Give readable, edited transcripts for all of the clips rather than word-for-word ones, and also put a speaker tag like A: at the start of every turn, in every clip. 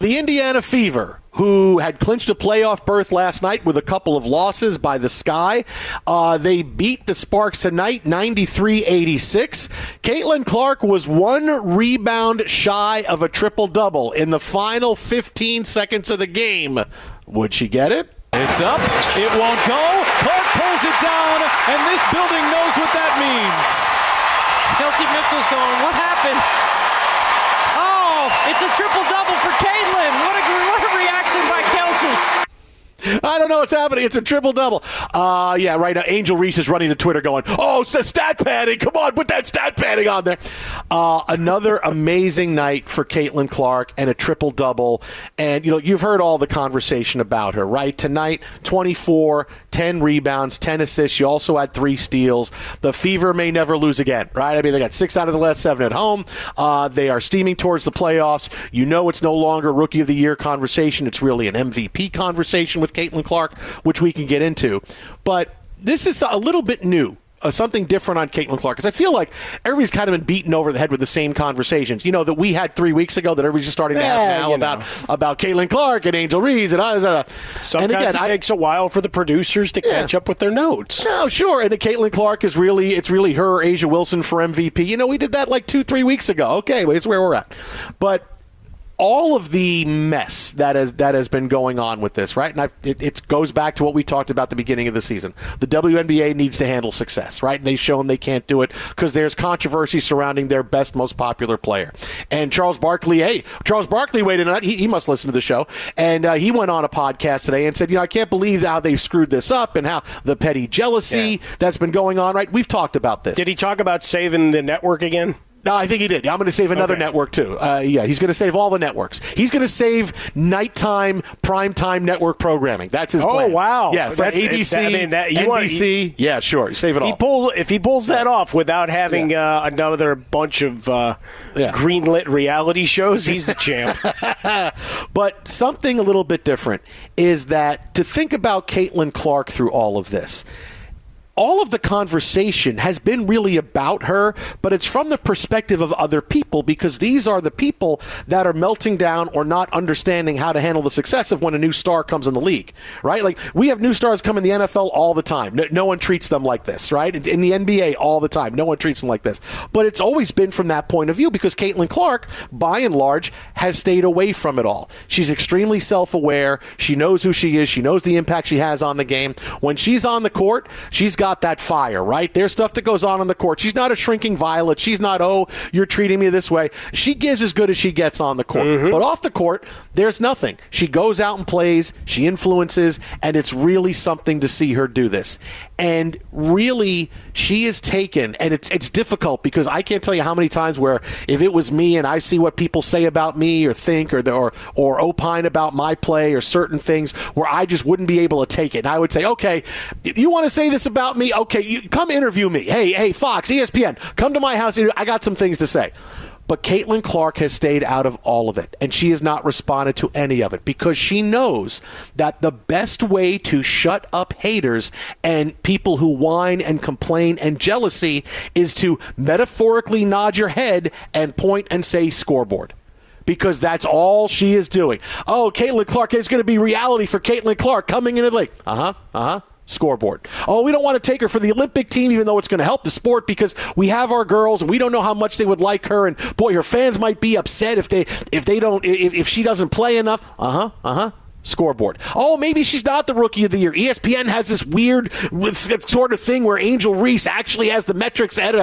A: The Indiana Fever, who had clinched a playoff berth last night with a couple of losses by the Sky. They beat the Sparks tonight, 93-86. Caitlin Clark was one rebound shy of a triple-double in the final 15 seconds of the game. Would she get it?
B: It's up. It won't go. Clark pulls it down, and this building knows what that means.
C: Kelsey Mitchell's going, what happened? Oh, it's a triple-double for Caitlin. What a reaction by Kelsey.
A: I don't know what's happening. It's a triple-double. Yeah, right now, Angel Reese is running to Twitter going, oh, it's the stat padding. Come on, put that stat padding on there. Another amazing night for Caitlin Clark and a triple-double. And, you've heard all the conversation about her, right? Tonight, 24, 10 rebounds, 10 assists. She also had 3 steals. The Fever may never lose again, right? I mean, they got 6 out of the last 7 at home. They are steaming towards the playoffs. It's no longer Rookie of the Year conversation. It's really an MVP conversation with Caitlin Clark, which we can get into. But this is a little bit new. Something different on Caitlin Clark, because I feel like everybody's kind of been beaten over the head with the same conversations, that we had 3 weeks ago that everybody's just starting to have now about Caitlin Clark and Angel Reese and
D: sometimes it takes a while for the producers to catch up with their notes.
A: No, sure, and Caitlin Clark is really her, Asia Wilson for MVP. We did that like 2-3 weeks ago. Okay, it's where we're at, but all of the mess that has been going on with this, right? And it goes back to what we talked about at the beginning of the season. The WNBA needs to handle success, right? And they've shown they can't do it because there's controversy surrounding their best, most popular player. And Charles Barkley weighed in on that. He must listen to the show. And he went on a podcast today and said, I can't believe how they've screwed this up and how the petty jealousy that's been going on, right? We've talked about this.
D: Did he talk about saving the network again?
A: No, I think he did. I'm going to save another network, too. He's going to save all the networks. He's going to save nighttime, primetime network programming. That's his plan.
D: Oh, wow.
A: Yeah, for ABC, NBC. Yeah, sure. Save it all.
D: If he pulls that off without having another bunch of greenlit reality shows, he's the champ.
A: But something a little bit different is that to think about Caitlin Clark through all of this, all of the conversation has been really about her, but it's from the perspective of other people, because these are the people that are melting down or not understanding how to handle the success of when a new star comes in the league, right? Like, we have new stars come in the NFL all the time. No one treats them like this, right? In the NBA all the time. No one treats them like this. But it's always been from that point of view, because Caitlin Clark, by and large, has stayed away from it all. She's extremely self-aware. She knows who she is. She knows the impact she has on the game. When she's on the court, she's got that fire, right? There's stuff that goes on the court. She's not a shrinking violet. She's not, oh, you're treating me this way. She gives as good as she gets on the court. Mm-hmm. But off the court, there's nothing. She goes out and plays. She influences, and it's really something to see her do this. And really, she is taken, and it's difficult, because I can't tell you how many times where if it was me and I see what people say about me or think or opine about my play or certain things, where I just wouldn't be able to take it. And I would say, okay, if you want to say this about me, okay, you come interview me. Hey, Fox, ESPN, come to my house. I got some things to say. But Caitlin Clark has stayed out of all of it, and she has not responded to any of it, because she knows that the best way to shut up haters and people who whine and complain and jealousy is to metaphorically nod your head and point and say scoreboard. Because that's all she is doing. Oh, Caitlin Clark, it's going to be reality for Caitlin Clark coming into the league. Scoreboard. Oh, we don't want to take her for the Olympic team, even though it's going to help the sport, because we have our girls and we don't know how much they would like her. And boy, her fans might be upset if she doesn't play enough. Scoreboard. Oh, maybe she's not the Rookie of the Year. ESPN has this weird sort of thing where Angel Reese actually has the metrics at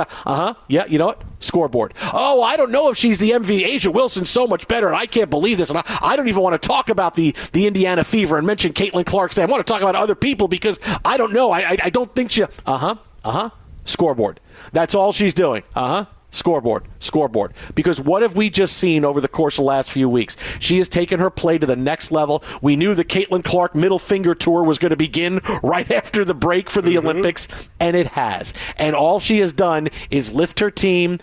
A: yeah, you know what? Scoreboard. Oh, I don't know if she's the MVP. Asia Wilson's so much better, and I can't believe this. And I don't even want to talk about the Indiana Fever and mention Caitlin Clark's name. I want to talk about other people, because I don't know. I don't think she... Scoreboard. That's all she's doing. Scoreboard. Because what have we just seen over the course of the last few weeks? She has taken her play to the next level. We knew the Caitlin Clark middle finger tour was going to begin right after the break for the Olympics, and it has. And all she has done is lift her team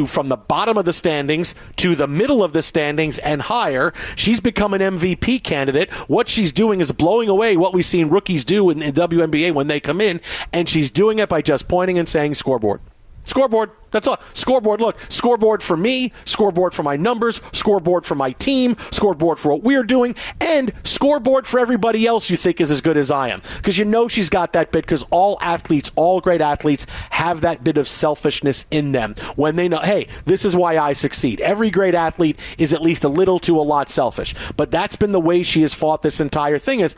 A: from the bottom of the standings to the middle of the standings and higher. She's become an MVP candidate. What she's doing is blowing away what we've seen rookies do in WNBA when they come in, and she's doing it by just pointing and saying scoreboard. Scoreboard. That's all. Scoreboard, look, scoreboard for me, scoreboard for my numbers, scoreboard for my team, scoreboard for what we're doing, and scoreboard for everybody else you think is as good as I am. Because you know she's got that bit, because all athletes, all great athletes, have that bit of selfishness in them when they know, hey, this is why I succeed. Every great athlete is at least a little to a lot selfish. But that's been the way she has fought this entire thing is,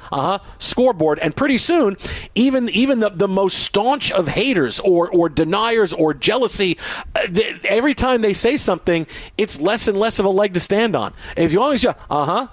A: scoreboard. And pretty soon, even the most staunch of haters or deniers or jealousy, every time they say something, it's less and less of a leg to stand on. If you always I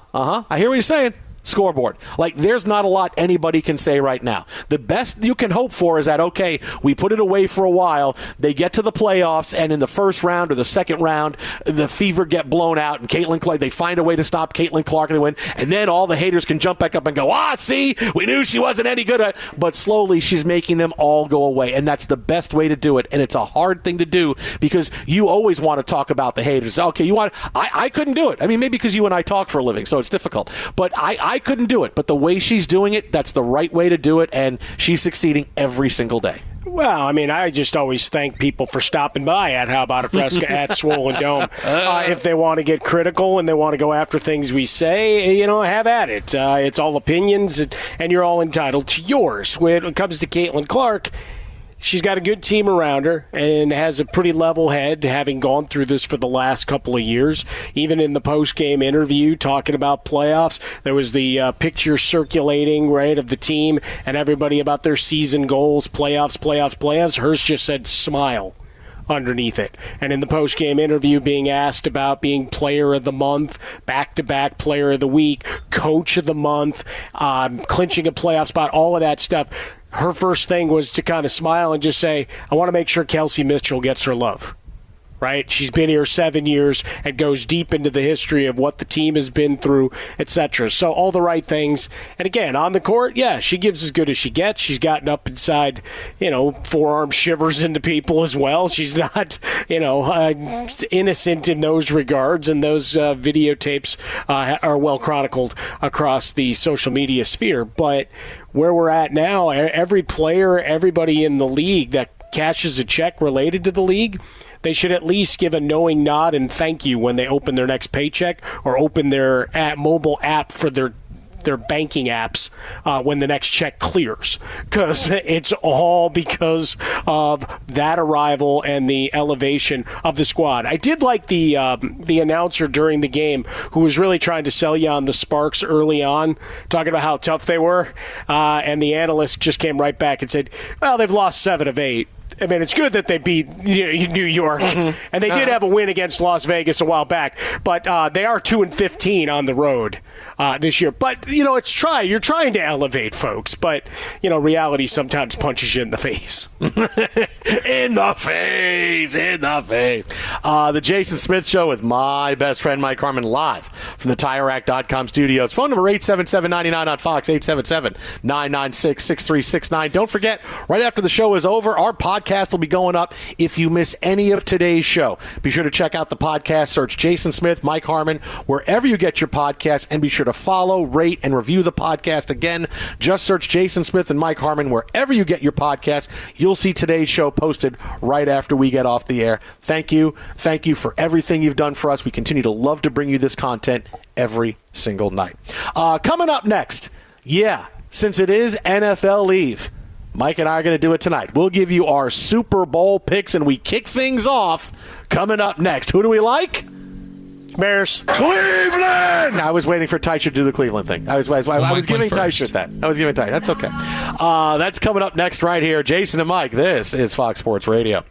A: hear what you're saying. Scoreboard. Like, there's not a lot anybody can say right now. The best you can hope for is that, okay, we put it away for a while, they get to the playoffs, and in the first round or the second round, the Fever get blown out, and Caitlin Clark, they find a way to stop Caitlin Clark, and they win, and then all the haters can jump back up and go, see, we knew she wasn't any good at it. But slowly, she's making them all go away, and that's the best way to do it, and it's a hard thing to do, because you always want to talk about the haters. Okay, I couldn't do it. I mean, maybe because you and I talk for a living, so it's difficult, but I couldn't do it, but the way she's doing it, that's the right way to do it, and she's succeeding every single day.
D: Well, I mean, I just always thank people for stopping by at How About a Fresca at Swollen Dome. If they want to get critical and they want to go after things we say, have at it. It's all opinions, and you're all entitled to yours. When it comes to Caitlin Clark, she's got a good team around her and has a pretty level head, having gone through this for the last couple of years. Even in the post-game interview talking about playoffs, there was the picture circulating, right, of the team and everybody about their season goals, playoffs. Hers just said smile underneath it. And in the post-game interview, being asked about being player of the month, back-to-back player of the week, coach of the month, clinching a playoff spot, all of that stuff, her first thing was to kind of smile and just say, I want to make sure Kelsey Mitchell gets her love. Right? She's been here 7 years and goes deep into the history of what the team has been through, etc. So all the right things. And again, on the court, yeah, she gives as good as she gets. She's gotten up inside, forearm shivers into people as well. She's not, innocent in those regards. And those videotapes are well chronicled across the social media sphere. But where we're at now, every player, everybody in the league that cashes a check related to the league, they should at least give a knowing nod and thank you when they open their next paycheck or open their mobile app for their banking apps when the next check clears, because it's all because of that arrival and the elevation of the squad. I did like the announcer during the game who was really trying to sell you on the Sparks early on, talking about how tough they were, and the analyst just came right back and said, well, they've lost 7 of 8. I mean, it's good that they beat New York, and they did have a win against Las Vegas a while back, but they are 2-15 on the road this year. But, you're trying to elevate folks, but, reality sometimes punches you in the face.
A: In the face. The Jason Smith Show with my best friend Mike Harmon, live from the TireRack.com studios. Phone number 877-99 on Fox, 877-996-6369. Don't forget, right after the show is over, our podcast will be going up if you miss any of today's show. Be sure to check out the podcast. Search Jason Smith, Mike Harmon, wherever you get your podcast, and be sure to follow, rate, and review the podcast. Again, just search Jason Smith and Mike Harmon wherever you get your podcast. You'll see today's show posted right after we get off the air. Thank you for everything you've done for us. We continue to love to bring you this content every single night. Coming up next, since it is NFL Eve, Mike and I are going to do it tonight. We'll give you our Super Bowl picks, and we kick things off coming up next. Who do we like?
D: Bears.
A: Cleveland! I was waiting for Teicher to do the Cleveland thing. I was giving Teicher that. That's okay. That's coming up next right here. Jason and Mike, this is Fox Sports Radio.